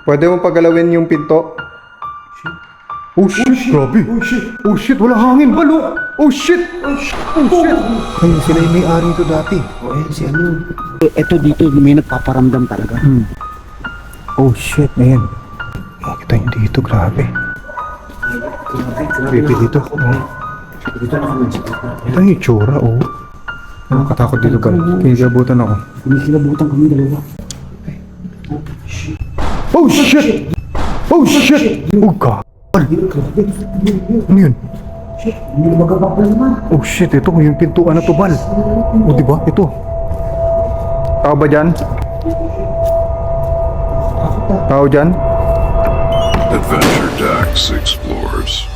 Pwede mo pagalawin yung pinto? Oh shit, grabe. Oh shit, wala hangin, balo. Oh shit. Ayun, sila yung may-ari ito dati. O ayan si ano. Ito dito, may nagpaparamdam talaga. Oh shit, ayan. Makita nyo dito, grabe. Creepy dito. Oh. Dito na kami. Ito yung itsura, oh. Nakakatakot dito ba? Kinigabutan ako. Kinikilabutan kami dalawa. Oh shit! Oh shit! Oh god! Ano yun? Hindi magabakal naman. Oh shit, ito yung pintuan na to, Bal. Oh, diba? Ito. Tao ba dyan? Tao dyan? Adventure Dax Explores.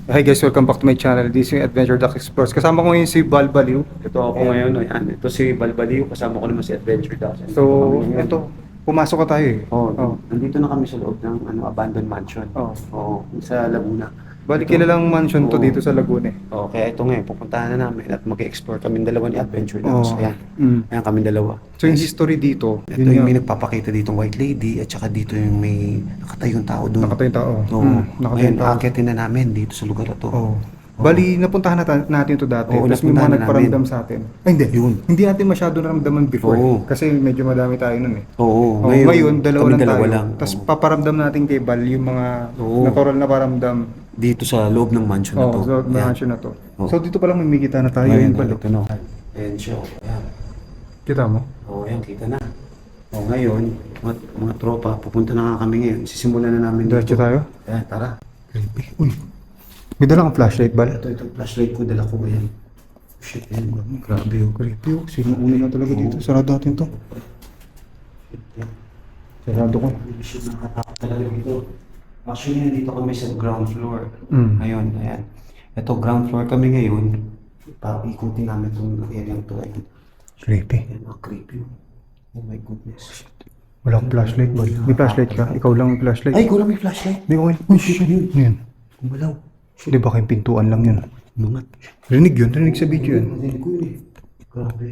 Hi guys, welcome back to my channel. This is yung Adventure Duck Explores. Kasama ko ngayon si Bal Baliw. Ito ako ngayon. Ayan. Ito si Balbaliw. Kasama ko naman si Adventure Dax. So, ito. Pumasok ka tayo eh. Oh, nandito na kami sa loob ng abandoned mansion. Oh. Oo, sa Laguna. Bali, kilalang mansion to Oo. dito sa Laguna eh. Oh, kaya ito nga, pupuntahan na namin at mag-explore kami dalawa ni Adventure Dax. Oo. Ayan. Mm. Ayan kami dalawa. So, yung history dito, Ito yung may nagpapakita ditong white lady at saka dito yung may nakatayong tao doon. nakatayong tao. Oo. Nakatayong Ngayon, tao. aakitin na namin dito sa lugar na to. Oh. Bali, napuntahan natin to dati. Oo, Tapos may napuntahan mga na nagparamdam sa atin. Ay, hindi. Yun. Hindi natin masyado naramdaman before. Oo. Kasi medyo madami tayo nun eh. Oo. Oh, ngayon, dalawa kami lang tayo. lang. Tapos Oo. paparamdam natin kay Bal yung mga Oo. natural na paramdam. Dito sa loob ng mansion na to. Oh, so, Ayan. mansion na to. Oo. So, dito pa lang may kita na tayo. Ngayon, Yun pala. ito na. Ayan siya. Ayan. Kita mo? Oo, ayan, kita na. O ngayon, mga tropa, pupunta na nga kami ngayon. Sisimulan na namin Diretso tayo? Ayan, tara. Creepy. Uy. May dala kang flashlight, Bal? Ito, flashlight ko, dala ko. Ayan. Shit, ayan. Grabe oh. Creepy oh. Sino una na talaga dito? Sarado natin to. Sarado ko. Shit, nakakatakot talaga dito. Actually, nandito kami sa ground floor. Mm. Ngayon, ayan. Ito, ground floor kami ngayon. Ikutin namin itong area to. Ayan. Creepy. Ayan, creepy. Oh my goodness. Wala akong flashlight, Bal. May flashlight ka? Ikaw lang may flashlight. Ay, kulang may flashlight. May okay. Uy, shit. Ano yun? Kumalaw. Di ba kayong pintuan lang yun? Mangat. Rinig yun. Rinig sa video yun. Hindi ko yun eh. Grabe.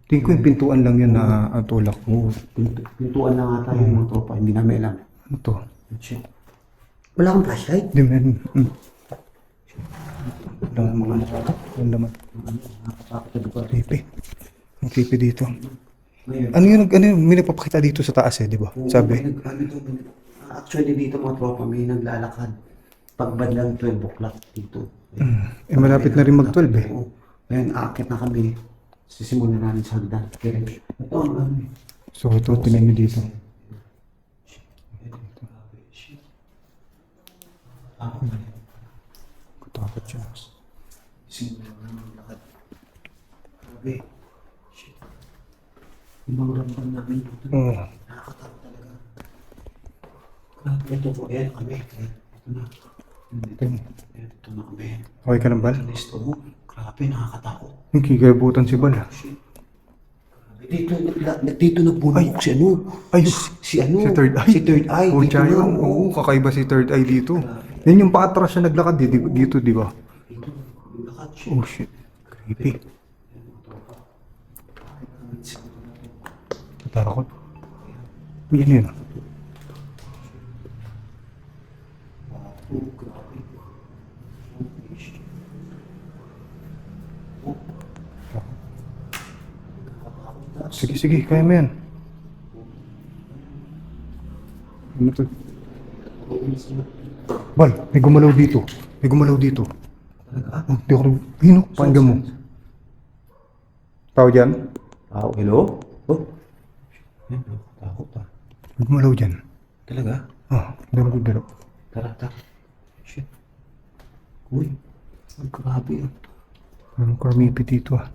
Tingin ko yung pintuan lang yun na tulak. Oo, pintuan na nga tayo mga tropa, hindi namin alam. Ano to? Shit. Wala kang flashlight? Di man. Wala mga Wala naman. Nakakatakot na lugar. Creepy. Ang creepy dito. Ngayon, Ano yun? May nagpapakita dito sa taas eh, di ba? Sabi. Actually dito mga tropa, may naglalakad. Pagbandang 12 o'clock dito. Eh, malapit na rin mag-12 eh. Oo. Ngayon, aakit na kami. Sisimulan namin sa hagdan. Ito ang ano eh. So ito, tingnan nyo dito. Katakot siya. Sisimulan namin ang lakad. Grabe. Shit. Ibang ramdam namin dito. Oo. Nakakatakot talaga. Grabe, ito po. Ayan kami. Ito na. Ito na kami. Okay ka lang, Bal? Listo. Grabe, nakakatakot. Yung kikibutan si Bal. Shit. Dito nagbunok si ano? Ay, Si ano? si Third Eye. Si Third Eye. Oh, Dito siya na, yun. Oo, kakaiba si Third Eye dito. Yan yung paatras siya naglakad dito, di ba? Dito. Lakad siya. Oh shit. Creepy. Katakot. Uy, ano yun? Oh, grabe. Sige, sige. Kaya mo yan. Ano to? Bal, may gumalaw dito. May gumalaw dito. Oh, di ako... Ayun, pakinggan mo. Tao dyan? Hello? Oh. Yan, nakakatakot ah. May gumalaw dyan. Talaga? Dalo. Tara. Shit. Uy. Ang grabe ah. Anong karmipi dito ah.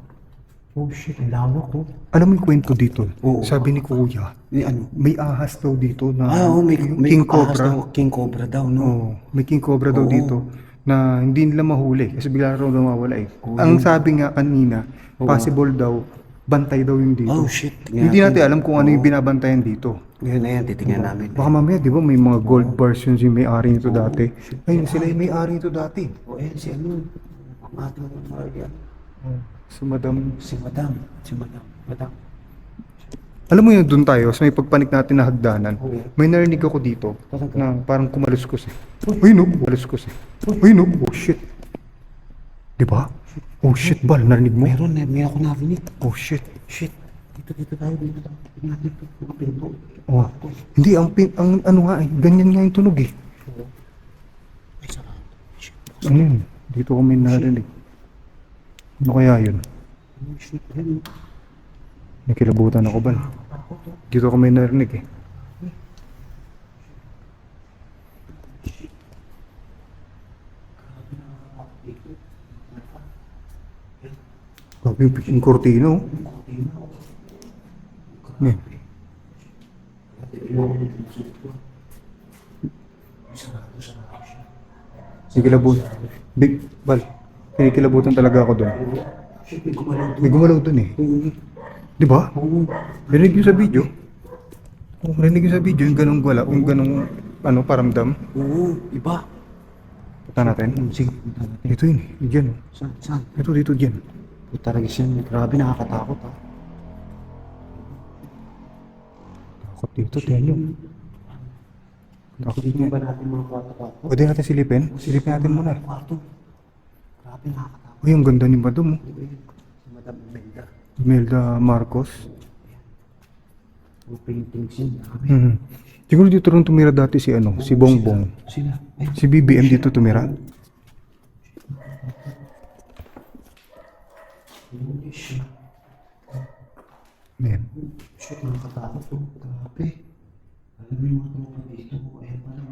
Oh shit, ang lawak oh. Alam mo yung kwento dito? Oo. Sabi ni Kuya, Ano? may ahas daw dito na... May King Cobra. King Cobra daw, no? Oo, may King Cobra daw Oo. dito na hindi nila mahuli kasi bigla raw nawawala eh. Oo, Ang yun. sabi nga kanina, Oo. possible daw, bantay daw yung dito. Oh shit. Hindi natin alam kung ano yung binabantayan dito. Ngayon na yan, titingnan namin. Baka mamaya, di ba, may mga gold bars yun yung may-ari nito dati. Ayun, sila yung may-ari nito dati. O ayan si ano, ang ating Maria. So, madam, Si Madam. Madam. Alam mo yun, doon tayo, sa may pagpanik natin na hagdanan. Oo. May narinig ako dito Talaga? na parang kumaluskos eh. Uy, no, kumaluskos eh. Uy, no, oh shit. Diba? Oh shit, Bal, narinig mo? Meron ako narinig. Oh shit. Shit. Dito tayo. Tingnan dito. Mga pinto. Oh. Hindi, ang ano nga eh, ganyan nga yung tunog eh. Ay, sarap. Shit. Ano yun? Dito kami narinig. Ano kaya yun? Oh, shit. Ayan. Nakilabutan ako, Bal. Ako to. Dito kami narinig eh. Grabe yung kortina oh. Eh, kinikilabutan. Big, Bal, kinikilabutan talaga ako doon. Shit, may gumalaw doon. May gumalaw doon eh. Di ba? Oo. Rinig yun sa video. Oh, rinig yun sa video, yung ganong wala, yung ganong ano, paramdam. Oo. Iba. Punta natin. Sige. Punta natin. Ito yun eh, dyan oh. Saan? Ito, dito, dyan. Puta rin siya. Grabe, nakakatakot ha. Takot dito, tingnan nyo. Takot Silipin nyo. ba natin mga kwarto-kwarto? Pwede natin silipin? Silipin natin muna. Kwarto. Grabe, nakakatakot. Uy, ang ganda ni Madam oh. Si Madam Imelda. Imelda Marcos. Mga paintings yun. Grabe. Hmm. Siguro dito rin tumira dati si ano, si Bongbong. Sila. Ay, Si BBM dito tumira. shit. Ayan. Shit, nakakatakot to. Grabe. Alam mo yung mga tropa dito. Ayan pa lang.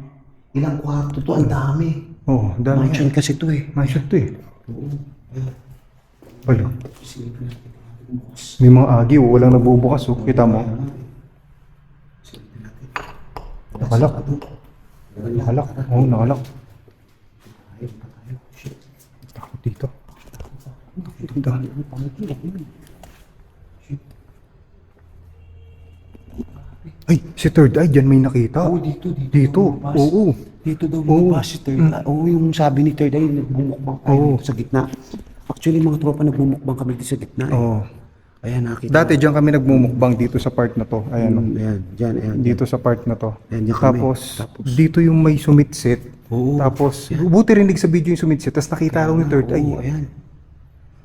Ilang kwarto to? Ang dami. Oo, dami Mansion yan. kasi to eh. Mansion to eh. Oo. Ayan. Wala. Silipin natin. Bukas. May mga agi, oh, walang nabubukas oh. Kita mo? Silipin natin. Nakalak. Nakalak. Oo, nakalak. Ayun pa tayo. Shit. Takot dito. Dito. Ano pa yun? Shit. Ay, si Third Eye, dyan may nakita. Oo, dito. Dito, Lumabas. oo. Dito daw Oo. lumabas si Third Eye. Oo, yung sabi ni Third Eye, nagbumukbang tayo Oo. dito sa gitna. Actually, mga tropa nagbumukbang kami dito sa gitna. Eh. Oo. Ayan, nakita. Dati dyan kami nagmumukbang dito sa part na to. Ayan oh. Ayan, dyan, ayan. Dito sa part na to. Ayan, dyan kami. Tapos, Tapos? dito yung may sumitsit. Oo. Tapos, buti rinig sa video yung sumitsit. Tapos nakita raw ni Third Eye. Oo, ayan.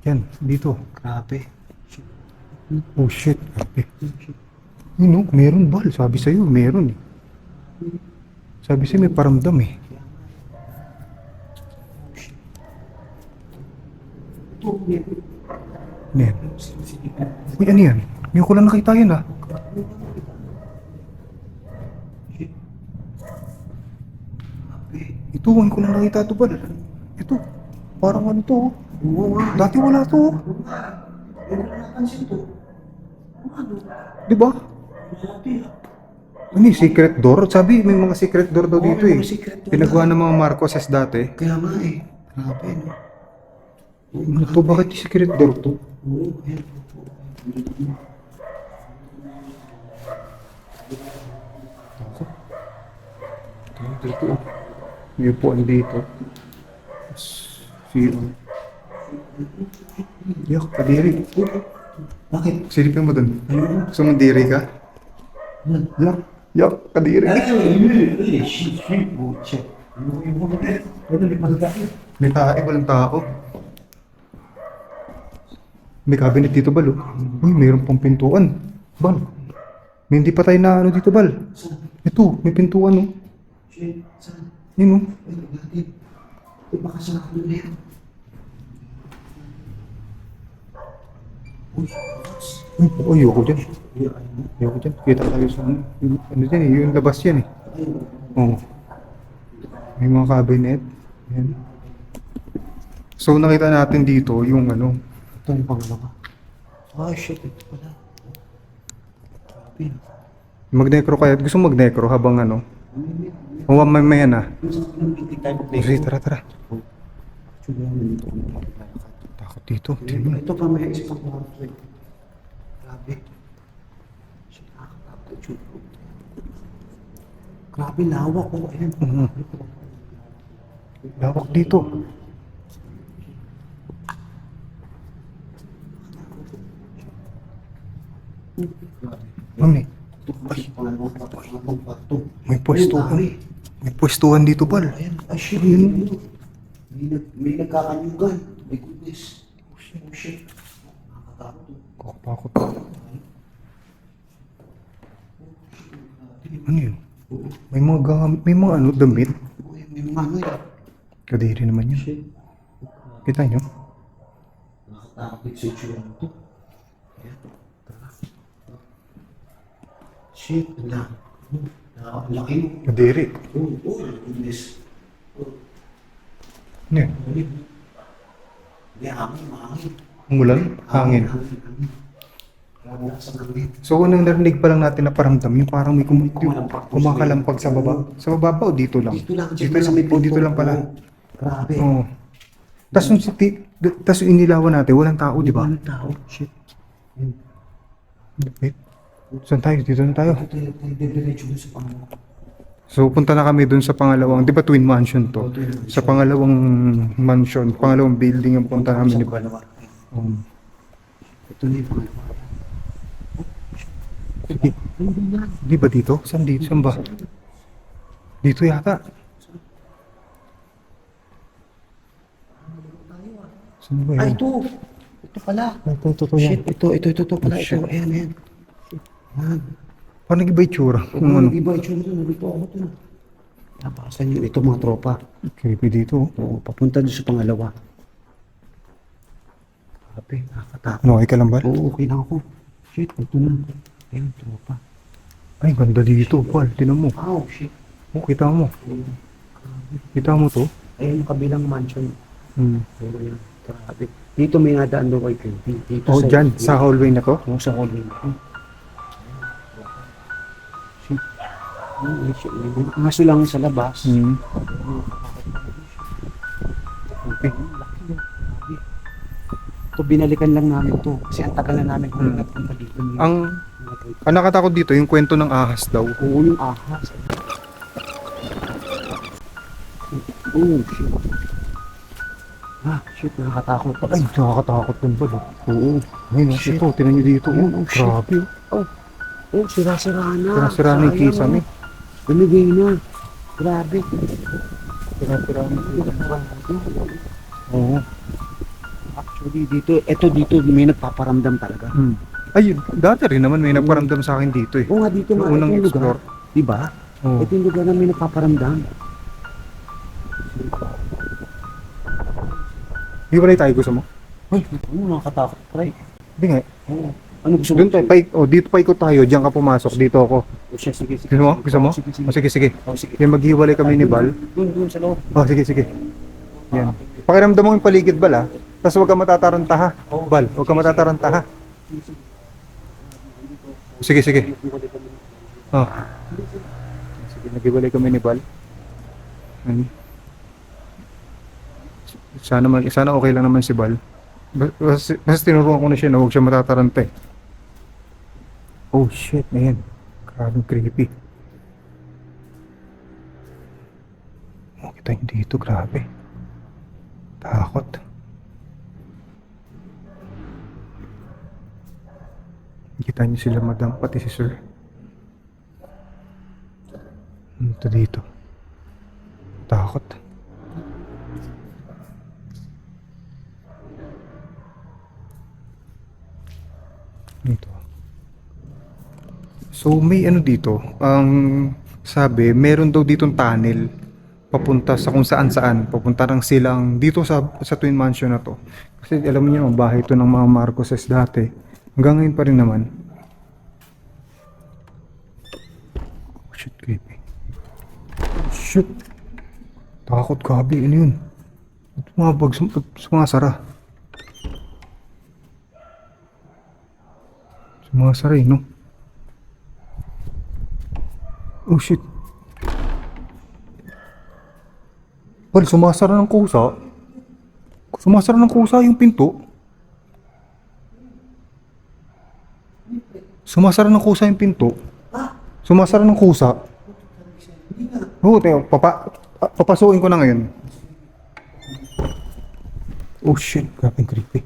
Yan, dito. Grabe. Oh shit. Grabe. Yun oh, meron Bal. Sabi sa'yo, meron eh. Sabi sa'yo may paramdam eh. Ito, Ano yan? Uy, ano yan? Ngayon ko lang nakita yun ah. Ito, ngayon ko lang nakita ito Bal. Ito, parang ano to oh. Oo nga. Dati wala to oh. Hindi ko napansin to. Ano? Di ba? Grabe. Ano yung secret door? Sabi, may mga secret door daw Oo, dito may eh. mga secret door Pinagawa ng mga Marcoses dati. Kaya nga eh. Grabe, no? Ano to? Bakit yung secret door to? Oo, ayan. Dito oh. May upuan dito. Si... Yak, kadiri. Bakit? Silipin mo dun. Ayun. Gusto mong diri ka? Yak, yak, kadiri. Ay, shit. Butche. Ano lipas tayo? May tae, walang tao. May cabinet dito, Bal. Oh. Uy, mayroon pang pintuan. Bal. May hindi pa tayo na ano dito, Bal. Ito, may pintuan, oh. Shit. Saan? Yun, oh. Ay, natin. Ay, baka sa akin na yan. Uy, Uy, ayoko dyan. ayun. Ayoko dyan. Kita tayo sa ano. Ano dyan eh, yung labas yan eh. Oo. May mga cabinet. Yan. So, nakita natin dito yung ano. Ito yung pangalawa. Ah, shit. Ito pala. Grabe. Mag-necro kaya. Gusto mo mag-necro habang ano? O, mamaya na. Hindi tayo Sige, tara, tara. Actually, nandito kami lalakad. Takot dito. Tingnan. Ito pa may isang kwarto eh. Grabe. Shit, nakakatakot yun. Grabe, lawak ko. Ayan. Lawak dito. Ano eh? Ito, ay, pangalawang kwarto. May pwestuhan. May pwestuhan dito, Pal. Ayan, ay shit, yun. May nagkakanyugan. My goodness. Oh shit. Nakakatakot. Kakatakot. Ano yun? May mga ano, damit. May mga ano eh. Kadiri naman yun. Shit. Kita nyo? Nakakatakot yung situation to. Ayan. Shit, wala. Ang laki mo. Kadiri. Oh, my goodness. Ano yun? Hindi, hangin. Umulan? Hangin. So, unang narinig pa lang natin na paramdam, yung parang may kumakalampag sa baba. Sa baba ba o dito lang? Dito lang. Dito lang, o dito lang pala. Grabe. Oo. Tapos yung inilawan natin, walang tao, di ba? Walang tao. Shit. Wait. Saan tayo? Dito na tayo. Tayo diretso dun sa pangalawa. So, punta na kami dun sa pangalawang, di ba twin mansion to? Sa pangalawang mansion, pangalawang building yung punta namin, di ba? Ito na yung pangalawa. Sige. Di ba dito? Saan dito? Saan ba? Dito yata. Saan ba Ay, yun? ito. Ito pala. Ito yan. Shit, ito pala. Shit. Ito, ayan. Ayan. Parang nag-iba itsura. Ito, Kung ano. nag-iba ito. Nalito ako ito. Napasan yun. Ito mga tropa. Creepy dito. Oo, papunta doon sa pangalawa. Grabe, nakakatakot. Ano, okay ka lang ba? Oo, okay lang ako. Shit, ito na. Ayun, tropa. Ay, ganda dito, Paul. Tinan mo. Wow, shit. Oh, kita mo. Kita mo to? Ayun, yung kabilang mansion. Hmm. Oo, yan. Grabe. Dito may nadaan doon kay Quentin. Dito Oh, dyan, sa hallway na to? Oo, sa hallway. Shit. Oo, shit. May aso lang sa labas. Hmm. Okay. Ito, binalikan lang namin to. Kasi ang tagal na namin kung nagpunta dito. Ang nakakatakot dito, yung kwento ng ahas daw. Oo, yung ahas. Oh, shit. Ah, shit, nakakatakot. Ay, nakakatakot din ba? Oo. Ayun, Shit. ito, tinan nyo dito. Ayun, Oh, oh, shit. grabe. Oh, sira-sira na. Sira-sira na yung kisame. Lumigay na. Grabe. Sira-sira na. Oo. Actually, dito may nagpaparamdam talaga. Hmm. Ay, dati rin naman may nagparamdam sa akin dito eh. Oo nga, dito Yung nga. unang Ito yung lugar. explore. Diba? Oo. Ito yung lugar na may nagpaparamdam. Di ba rin tayo gusto mo? Ay, ano nakakatakot, pre. Hindi nga. Oo. Ano gusto mo? Doon tayo, dito pa ikot tayo, diyan ka pumasok, dito ako. Oh, sige, sige. Gusto mo? Gusto mo? Sige, sige. O sige, sige. Oh, sige. Yan, maghiwalay kami ni Bal. Doon sa loob. Oh, sige, sige. Yan. Pakiramdam mo yung paligid, Bal, ha? Tapos huwag ka matataranta, ha? Bal, huwag ka matataranta, ha? Sige, sige. Oh. Sige, naghiwalay kami ni Bal. Ayun. Sana okay lang naman si Bal. Basta tinuruan ko na siya na huwag siya matataranta eh. Oh shit, ayan. Grabe creepy. Oh, kita nyo dito, grabe. Takot. Kita nyo sila madam, pati si sir. Ito dito. Takot. Dito. So may ano dito, ang sabi, meron daw ditong tunnel papunta sa kung saan, papunta ng silang dito sa Twin Mansion na to. Kasi alam niyo naman, bahay ito ng mga Marcoses dati. Hanggang ngayon pa rin naman. Oh, shit, creepy. Oh, shit. Takot, gabi. Ano yun? Ito mga bag, sumasara. Sumasara eh, no? Oh shit. Well, sumasara ng kusa. Sumasara ng kusa yung pinto. Sumasara ng kusa yung pinto. Sumasara ng kusa. Oo, teo, papasukin ko na ngayon. Oh shit, grabe creepy.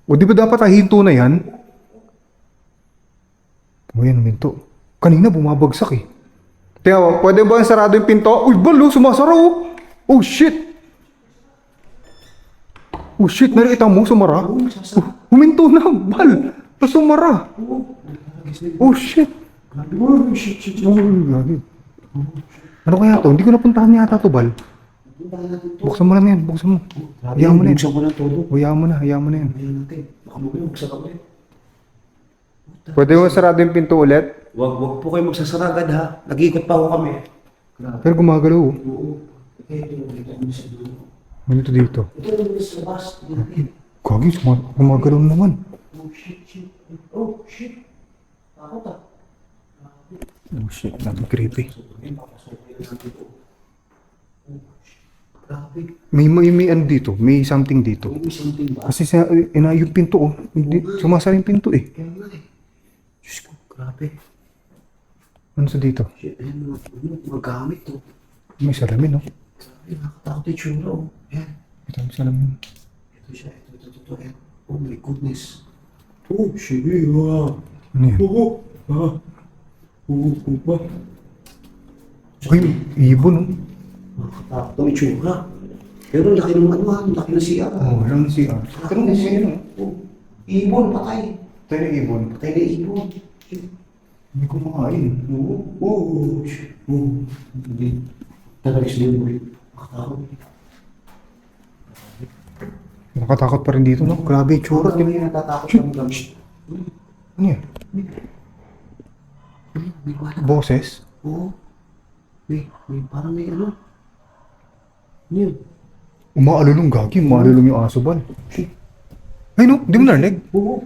O di ba dapat hinto na yan? O yan, minto. Kanina bumabagsak eh. Tiyan, pwede ba sarado yung pinto? Uy, bal, oh, sumasara oh. Oh, shit. Oh, shit, nakikita mo, sumara. Oh, huminto na, bal. Tapos sumara. Oh, shit. Oh, shit. Oh, gagi. Ano kaya to? Hindi ko napuntahan yata to, bal. Buksan mo lang yan, buksan mo. Hayaan mo na yan. Buksan ko lang todo. Hayaan mo na yan. Ayan natin. Baka mamaya buksan ako eh. Pwede mo sarado yung pinto ulit? Wag po kayo magsasara agad ha. Nag-iikot pa ako kami. Grabe. Pero gumagalaw oh. Oo. Dito kami sa dulo. Ano to dito? Ito yung sa labas. Gagi, gumagalaw naman. Oh, shit. Oh, shit. Takot ah. Oh shit, naman creepy. Grabe. May ano dito, may something dito. May something ba? Kasi yung pinto oh, hindi, sumasara yung pinto eh. Kaya nga eh. Diyos ko, grabe. Ano sa dito? Shit, ayan mga gamit to. May salamin oh. Grabe, nakakatakot yung tsura oh. Ayan. Ito may salamin. Ito siya, ito. Ayan. Oh my goodness. Oh, shit. Ah. Ano yan? Oo. Ah. Oo, ba? Ay, ibon oh. Nakakatakot ang itsura. Pero laki ng ano ha, laki ng CR. Oh, lang si ah. Pero may ano? Oh, ibon, patay. Tayo na ibon. Patay na ibon. Hindi ko makain. Oo. Shit. Oo. Hindi. Talaga sila mo. Nakakatakot. Nakatakot pa rin dito no? Grabe yung tsura. Kami yung natatakot kami lang. Shit. Ano yan? May wala. Boses? Oo. May parang may ano. Ano yun? Umaalulong gagi, umaalulong yung aso bal. Shit. Ay no, di mo narinig? Oo.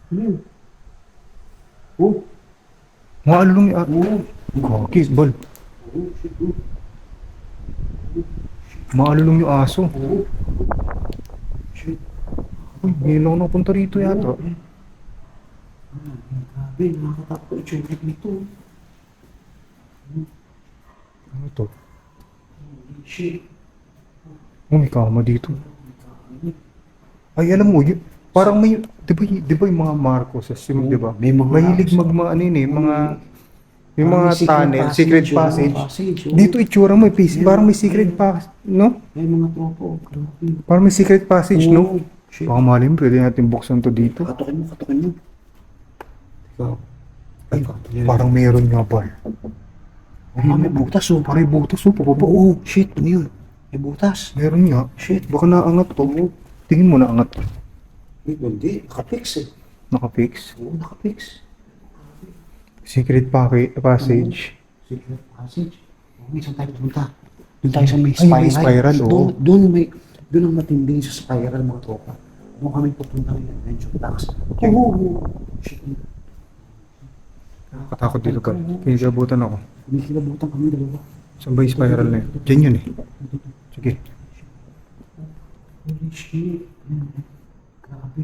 Ano yun? Oo. Umaalulong yung aso. Oo. Gagi, bal. Oo. Shit. Oo. Umaalulong yung aso. Oo. Shit. Uy, ngayon lang napunta rito yata. Grabe, nakakatakot ang itsura nito. Ano to? Shit. Oh, may kama dito. Ay, alam mo, parang may, di ba yung mga Marcoses, yung, di ba? May mga- Mahilig ano yun eh, yung mga Parang may tunnel, secret oh, passage. oh. Dito itsura mo, parang may secret passage, no? May mga tropo. Grabe. Parang may secret passage, no? Shit. Baka malim, pwede natin buksan to dito. Katukin mo. Ikaw. Ay, parang meron nga bal. May butas oh. Parang may butas, oh, pababa. Oo, shit. Ano yun? May butas. Meron nga. Shit. Baka naangat to. Tingin mo naangat. Hindi. Nakapix eh. Nakafix. Oo, nakapix. Secret passage. Secret passage. Oo, saan tayo pupunta? Doon tayo sa may Ay, spiral. may spiral, oo. Doon ang matindi sa spiral mga tropa. Doon kami pupunta ng adventure tax. Oo. Shit. Katakot dito pa. Kinigabutan ako. May kilabutan kami dalawa. Saan ba yung spiral na yun? Diyan yun eh. Sige. Holy shit. Grabe.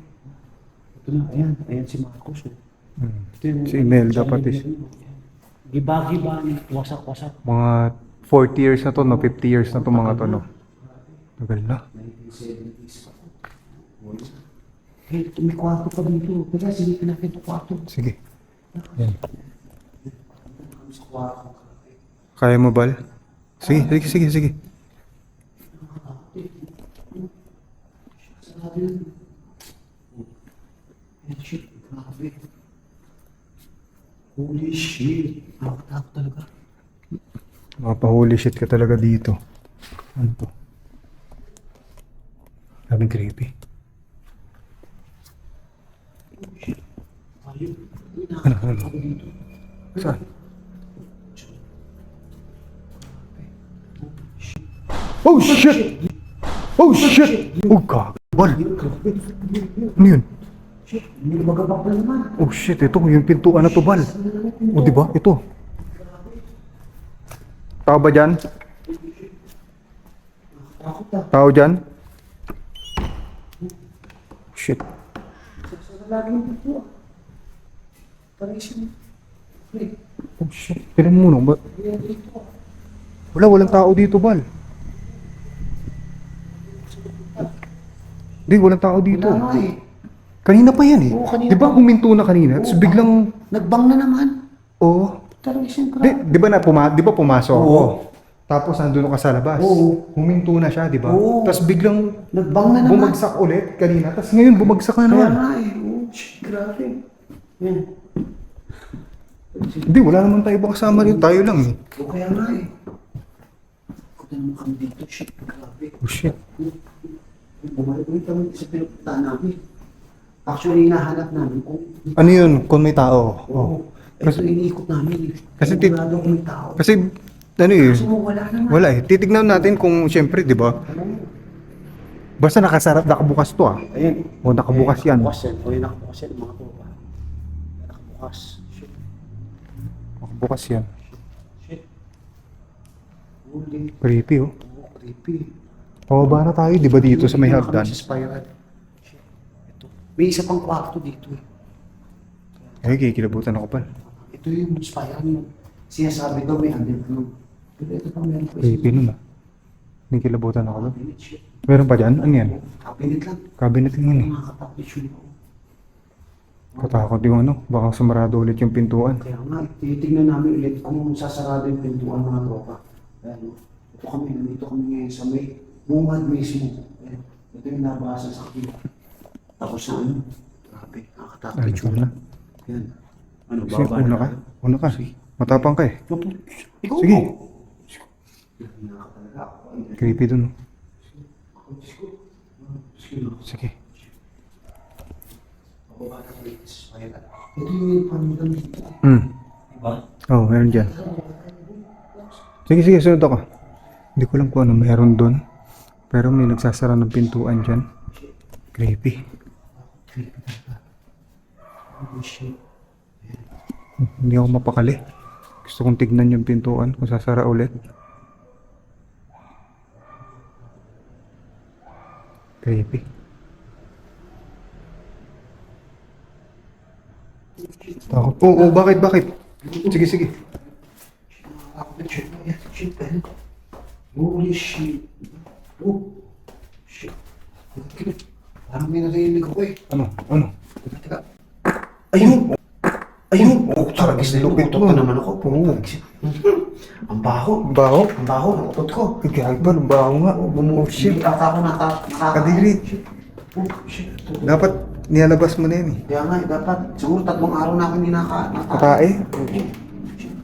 Ito na, ayan. Ayan si Marcos. Oh. Ito yung- Si Imelda pati. Giba-giba niya. Wasak-wasak. Mga 40 years na to, no? 50 years na to mga to, no? Tagal na. 1970s pa. Eh, may kwarto pa dito. Kaya silipin natin ito kwarto. Sige. Yan. Kami sa kwarto. Kaya mo, Bal? Sige. Sabi yun. Eh, shit. Grabe. Holy shit. Nakakatakot talaga. Mapahuli shit ka talaga dito. Ano to? Daming creepy. Ayun. Ano? Dito. Saan? Oh shit! Oh shit! Oh god! Bal! Grabe. Ano yun? Shit. May magabak na naman. Oh shit! Ito yung pintuan na to, Bal. O diba? Ito. Tao ba dyan? Takot na. Tao dyan? Shit. Sa laging dito. Parisyon. Wait. Oh shit. Tignan mo no. Walang tao dito, Bal. Hindi, walang tao dito. Wala nga eh. Kanina pa yan eh. Oo, kanina Di ba pa. huminto na kanina? Tapos Oo, biglang, Nagbang na naman. oh. Talaga siyang Di ba di ba pumasok Oo. ako? Tapos nandun ka sa labas. Oo. Huminto na siya, di ba? Oo. Tapos biglang Nagbang na naman. bumagsak ulit kanina. Tapos ngayon bumagsak na Kaya naman. nga eh. Oh, shit, grabe. Yan. Hindi, wala naman tayo ibang kasama dito. Tayo lang eh. O kaya nga eh. Kaya naman kami dito. Shit, grabe. Oh shit. Bumalik ulit kami sa pinupuntahan namin. Actually, hinahanap namin kung Ano yun? Kung may tao. oo. Oh. Ito iniikot namin eh. Kasi Sigurado kung may tao. Kasi, ano eh. Kasi wala naman. Wala eh. Titignan natin kung siyempre, di ba? Basta nakasarap, nakabukas to ah. Ayun. O nakabukas yan. Nakabukas yan. O yun, nakabukas yan mga tropa. Nakabukas. Shit. Nakabukas yan. Shit. Holy. Creepy oh. Oh, creepy. Pababa na tayo, di ba dito sa may Dito na kami hagdan? sa spiral. Shit. Ito. May isa pang kwarto dito eh. Ay, kikilabutan ako pa. Ito yung spiral yung sinasabi daw may underground. Pero ito pa meron pa Creepy nun ah. Kikilabutan ako doon. Cabinet shit. Meron pa dyan? Ano yan? Cabinet lang. Cabinet lang yun eh. Mga kapatid yun ako. Katakot yung ano, baka sumarado ulit yung pintuan. Kaya nga, titignan namin ulit kung sasarado yung pintuan mga tropa. Ayan, ito kami, nandito kami ngayon sa may bungad mismo. Ayan, ito yung nabasa sa kabila. Tapos na ano, grabe, nakakatakot Ano yung tsura. na? Ayan, ano, Sige, baba una ka. tayo? Una ka. Matapang ka eh. Ikaw Sige. mo. Nakakalaga ako. Creepy dun. oh. Sige. Sige. Baba na kami. Ayan. Ito yung panulang dito. Diba? Oh, meron dyan. Sige, sige, sunod ako. Hindi ko alam kung ano meron dun. Pero may nagsasara ng pintuan dyan. Creepy. Oh shit. Hindi ako mapakali. Gusto kong tignan yung pintuan kung sasara ulit. Creepy. Takot. Oo, bakit? Sige, sige. Nakakapit shit. Ayan, shit. Ayan. Holy shit. Oh. Shit. Parang may narinig ako eh. Ano? Teka. Ayun! Ayun! Oh, taragis na lupit utot mo. na naman ako. Oo. Ang baho. Baho? Ang baho ng utot ko. Gagpal, baho nga. Oh, shit. Ata ako nakaka... Kadiri. Oh, shit. Dapat nilalabas mo na yan eh. Kaya nga, dapat. Siguro 3 araw na ako hindi Katae? Shit.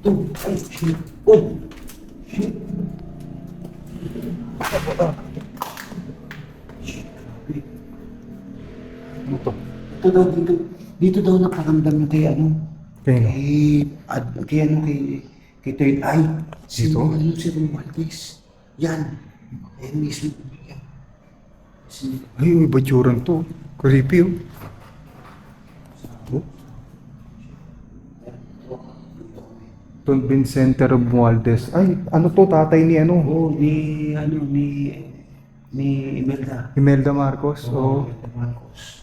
Oh, ay, shit. Oh! Shit. Shit, grabe. Ano to? Ito daw, dito daw nakaramdam na kay ano? Kaya Kay ano, kay Third Eye. Dito? Si Romualdez. Yan. Ayan mismo. Yan. Ay, may batsuran to. Creepy oh. Don Vincente Romualdez. Ay, ano to? Tatay ni ano? Oh, ni Imelda. Imelda Marcos. Oh. Imelda Marcos.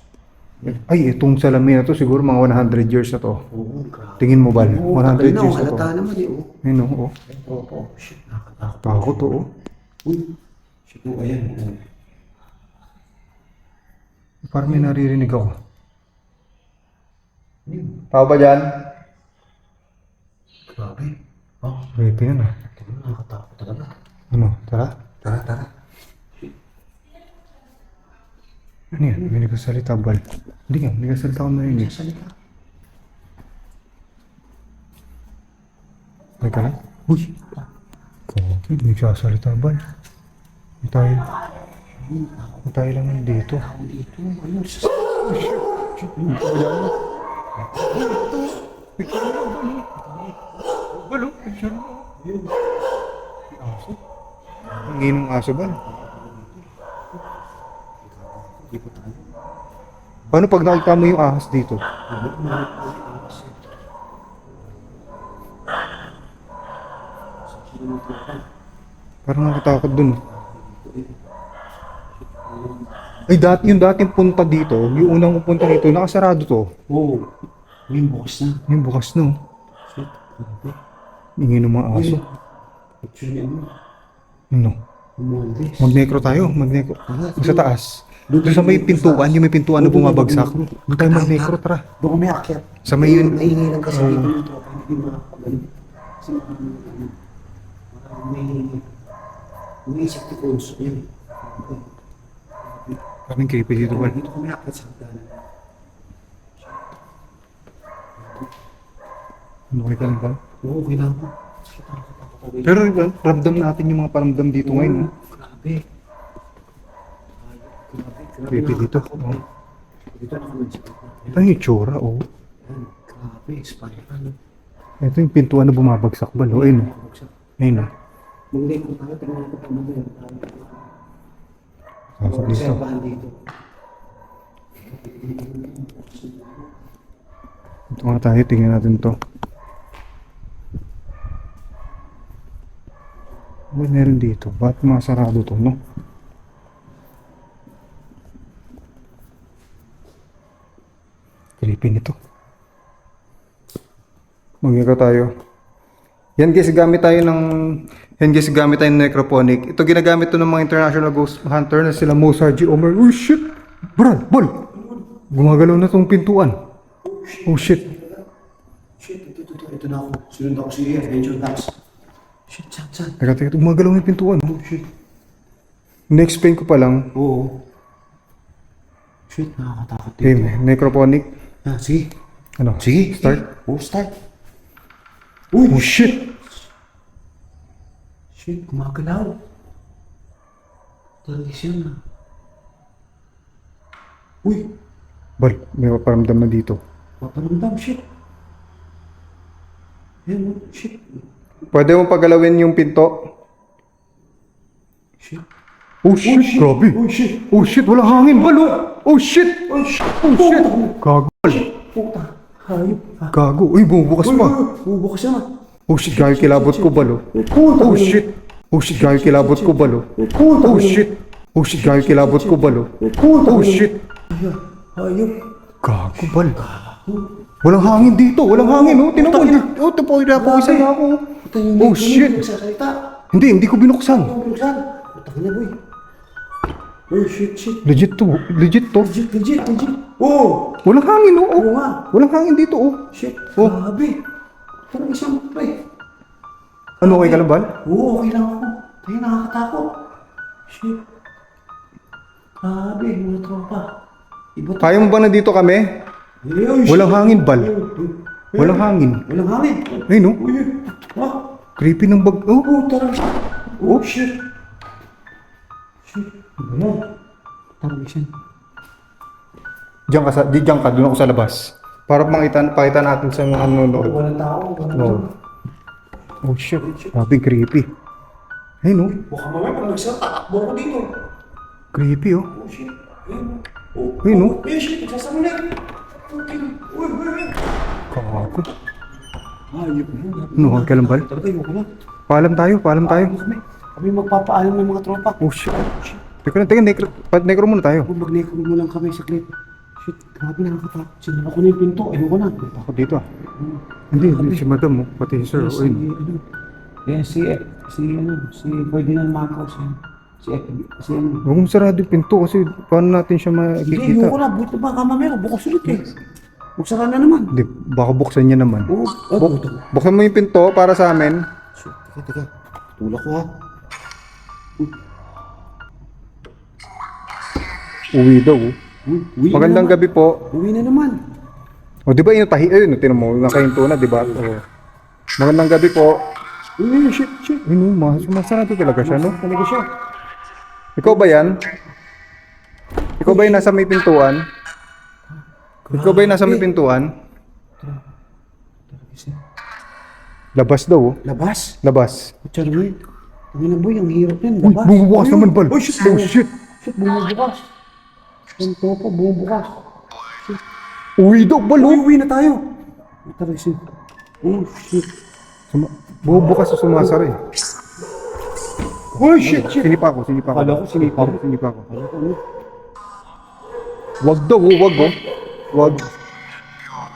Ay, itong salamin na to siguro mga 100 years na to. Oo, grabe. Tingin mo ba? Oo, 100 tagal na, years na to. halata naman eh. Oh. Ayun oh. Opo, shit, nakakatakot. Takot to oh. Uy, shit, oh, ayan. Oh. Parang may naririnig ako. Tao ba dyan? Grabe. Oh, Creepy yun ah. nakakatakot talaga. Ano? Tara? Tara. Ano yan? May nagsasalita bal. Hindi nga, may nagsasalita akong narinig. Salita. Teka lang. Uy! Okay, may nagsasalita bal. Tayo lang dito. Ako dito, ano, sa... Balo, picture mo. Aso? Ang inong aso ba? Paano pag nakita mo yung ahas dito? Parang nakatakot dun. Ay, yung dating punta dito, yung unang punta dito, nakasarado to. Oo. May bukas na. Yung bukas no. Shit, grabe. Ingin ng mga aso. Picture niya mo. Ano? Romualdez. Magnecro tayo, magnecro. Sa taas. Doon sa may pintuan, yung may pintuan na bumabagsak. Doon tayo mag-necro, tara. Doon kami akyat. Sa may yun. Maingay lang kasi dito yung tropa. Hindi makakagaling. Kasi maingay. May safety cones. Yan. Kaming creepy dito, Bal. Dito kami akyat sa hagdanan. Okay ka lang, Bal? Oo, okay lang ako. Sakit ako sa takot. Pero ramdam natin yung mga paramdam dito ngayon. No? Grabe. Creepy dito. nakakatakot Oh. eh. Dito na kami sa gitna. Ito yung itsura, oh. Yan. Grabe, spiral. Ito yung pintuan na bumabagsak, Bal. Oh, ayun, oh. Ayun, oh. Mag-leko tayo, tingnan natin kung ano yun. Pasok dito. Obserbahan dito. Ito nga tayo, tingnan natin to. Ano meron dito? Ba't masarado to, no? Creepy nito. Mag-ika tayo. Yan guys, gamit tayo ng necrophonic. Ito ginagamit to ng mga international ghost hunter na sila Mozart G. Omer. Oh shit! Brad, Bal! Gumagalaw na tong pintuan. Oh shit! Shit, ito na ako. Sunod ako si Adventure Dax. Shit, saan? Teka, gumagalaw na yung pintuan. Oh, shit. Na-explain ko pa lang. Oo. Shit, nakakatakot Okay, dito. necrophonic. Ah, sige. Ano? Sige, Start. Oh, start. Uy, Oh shit! shit, gumagalaw. Talaga siya na. Uy, Bal, may paparamdam na dito. paparamdam, shit. Yan, shit. Pwede mo pagalawin yung pinto? Shit. Oh shit, grabe! Oh, shit. Oh shit, wala hangin, Bal! Oh shit! Oh, shit. Oh shit! Gago, Bal! Puta. Hayop. Gago. Uy, bumubukas pa. Bubukas siya. Oh shit, gago kilabot ko, Bal. Puta. Oh shit! Oh shit, gago kilabot ko, Bal. Puta. Oh shit! Oh shit, gago kilabot ko, Bal. Puta. Oh shit! Hayop. Gago, Bal. Walang hangin dito, walang hangin, oh. Tinan mo, oh, tapoy na ako. Oh shit! Nagsasalita. Hindi ko binuksan. Ang buksan. Puta ka na, boy. Oh, shit. Legit to. Legit. Oh! Walang hangin, oh. Oo nga. Walang hangin dito, oh. Shit. Oh. Grabe. Parang isang pre. Ano, okay ka lang, Bal? Oo, okay lang ako. Tayo nakakatakot. Shit. Grabe, mga tropa. Iba to. Kaya mo ba na dito kami? Walang hangin, Bal. Walang hangin. Walang hangin. Ay, no? Uy, ah. Creepy ng bag. Oh, Oh, tara. Oh, shit. Shit. Ano? Tara, mission. diyan ka, doon ako sa labas. Para pakita natin sa mga nanonood. Walang tao. Oh shit, grabe creepy. Ay, no? Baka mamaya pag nagsatakbo ko dito. Creepy, oh. Oh, shit. Ayun. Oh, Ayun, no? Eh, shit. Nagsasamulay. Okay. Uy. Kago. Ayop na yun. Ano, huwag ka lang, Bal? Talaga, ayoko na. Paalam tayo. Kami magpapaalam ng mga tropa. Oh shit. Teka, necro muna tayo. Kung mag-necro mo lang kami sa clip. Shit, grabe nakakatakot. Sinala ko na yung pinto. Ayoko na. Ako dito, ah. Hindi, si madam, oh. Pati si sir, Si, oh. ano, eh, si Ferdinand Marcos, yan. Si ano. Huwag mong sarado yung pinto kasi paano natin siya Hindi, makikita. ayoko na. Buti ba ka mamaya? Bukas ulit eh. Buksara na naman. Hindi, baka buksan niya naman. Oo. Buk- Buksan mo yung pinto para sa amin. Shit, teka. Tulak ko ha. Uwi daw, oh. Uwi na Magandang naman. gabi po. Uwi na naman. O, di ba inutahi? Ayun, tinan mo, nakahinto na, di ba? O. Magandang gabi po. Uy, shit. Ayun, masarado talaga siya, no? Talaga siya. Ikaw ba yan? Ikaw ba yung nasa may pintuan? Ikaw ba yung nasa may pintuan? Talaga siya. Labas daw, oh. Labas. Labas. Charmin. Ang ina boy, ang hirap yan. Uy, Labas. bumubukas Ayun. naman, Bal. Oh, shit. Oh, shit. Shit, bumubukas. Ang topa, bumubukas. Uwi daw, Bal, oh. Uwi na tayo. Tara, shit. Oh, shit. Bumubukas sa sumasara, eh. Oh, shit. Sinipa ko. Akala ko sinipa mo. Sinipa ko. Ano? Wag daw, oh, wag, oh. Wag.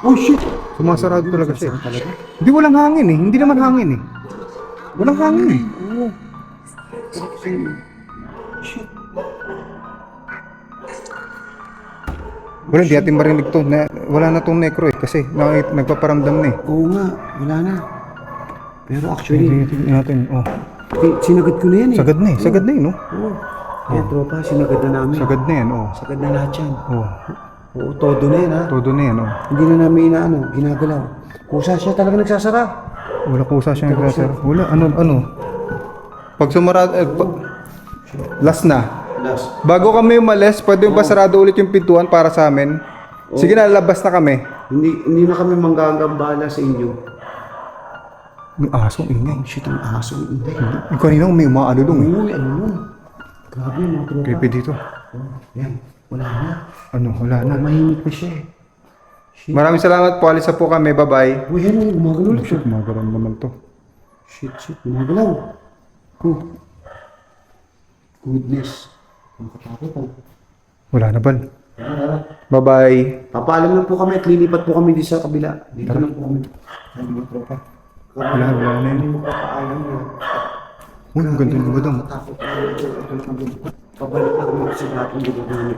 Oh, shit. Sumasarado talaga siya, eh. Talaga? Hindi, walang hangin, eh. Hindi naman hangin, eh. Walang hangin, eh. Oo. Shit. Wala, hindi natin marinig to. Wala na tong necro eh. Kasi nagpaparamdam na eh. Oo nga, wala na. Pero actually, Hindi natin. Oh. sinagad ko na yan eh. Sagad na eh. Sagad na eh, no? Oo. Kaya tropa, sinagad na namin. Sagad na yan, oh. Sagad na lahat yan. Oh. Oo, todo na yan ha. Todo na yan, oh. Hindi na namin inaano, ginagalaw. Kusa siya talaga nagsasara. Wala kusa siya naglasar. Wala, ano. Pag sumarado, last na. Last. Bago kami umalis, pwede yung basarado ulit yung pintuan para sa amin. Sige na, labas na kami. Hindi na kami manggagambala sa inyo. May asong ingay. Shit, ang aso. Hindi. Yung kanina may umaalulong eh. Uy, ano nun? Grabe mga tropa. Creepy dito. Yan, wala na. Ano, wala na. Mahimik na siya eh. Maraming salamat po. Alis na po kami. Bye-bye. Uy, yan, gumagalaw ulit. Shit, magalan naman to. Shit, gumagalaw. Goodness. Ang katakot ah. Wala na, Bal. Tara. Bye-bye. Papaalam lang po kami at lilipat po kami dito sa kabila. Dito lang po kami. Ay, mga tropa. Wala na yun. Hindi mo papaalam yan. Uy, ang ganda ng madam. Katakot na pabalik na kami sa dating lugar namin.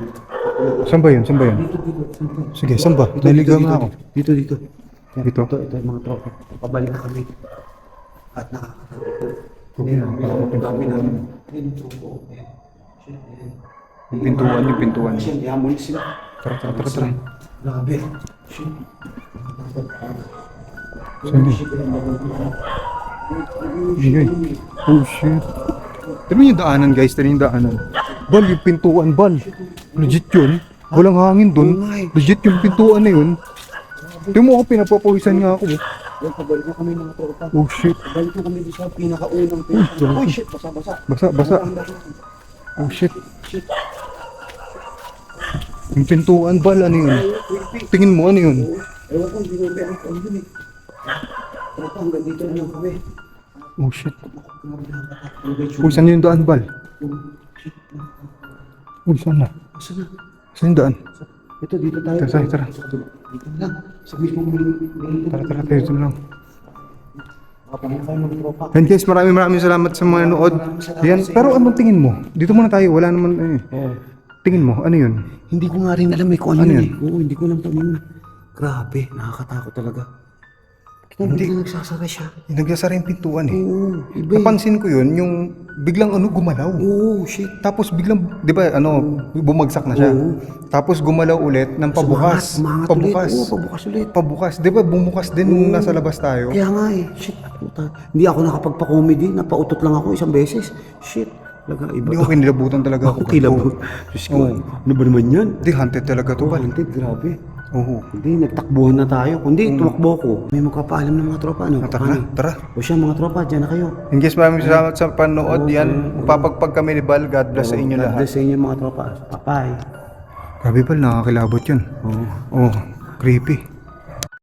Saan ba yun? Saan ba yun? Dito. Sige, saan ba? Naligaw na ako. Dito. Dito? Ito yung mga tropa. Pabalik na kami. At nakakatakot po. Okay, Hindi nakakatakot. ang dami namin. Ayun yung tropa. Ayan. Shit, ayan. Yung pintuan. Shit, yaman sila. Tara. Grabe. Shit. Saan yun? Ingay. Oh, shit. Tignan yung daanan, guys. Tignan yung daanan. Bal, yung pintuan, Bal. Legit yun. Walang hangin dun. Legit yung pintuan na yun. Tignan mo ako, pinapapawisan nga ako. Yan, pabalik na kami mga tropa. Oh, shit. Pabalik na kami sa pinakaunang pinaka. Uy, shit, basa-basa. Basa. Oh, shit. Yung pintuan, Bal, ano yun? Tingin mo, ano yun? Ewan ko, hindi na meron ko yun eh. Tropa, hanggang dito na lang kami. Oh, shit. Grabe na nakakatakot. Uy, saan yung daan, Bal? Shit. Uy, saan na? Asa na? Saan yung daan? Ito, dito tayo. Tara. Dito na lang. Sa mismo dito. Tara, dito na lang. Papahin kayo mga tropa. And guys, maraming salamat sa mga nanood. Yan, pero anong tingin mo? Dito muna tayo, wala naman eh. Tingin mo, ano yun? Hindi ko nga rin alam kung ano Ano yun yun? eh. Oo, hindi ko alam kung ano yun. Grabe, nakakatakot talaga. Kita hindi na nagsasara siya. Nagsasara yung pintuan eh. Oo, iba eh. Napansin ko yun, yung biglang gumalaw. Oo, shit. Tapos biglang, di ba, bumagsak na siya. Oo. Tapos gumalaw ulit ng pabukas. Umangat Pabukas. ulit. Oo, pabukas ulit. Pabukas. Di ba, bumukas din nung nasa labas tayo? Kaya nga eh, shit. Puta. Hindi ako nakapagpa-comedy, napautot lang ako isang beses. Shit. Talaga iba. Hindi ko kinilabutan talaga ako. Okay lang po. Diyos ko, ano ba naman yan? Hindi, hunted talaga to, Bal. Haunted, grabe. Oo. Hindi, nagtakbuhan na tayo. Kundi, tumakbo ko. May magpapaalam ng mga tropa, ano? Tara. O siya, mga tropa, dyan na kayo. In case maraming salamat sa panood yan. Papagpag kami ni Bal. God bless sa inyo God lahat. bless sa inyo mga tropa. Papay. Grabe, Bal, nakakilabot yun. Oo. Oh, creepy.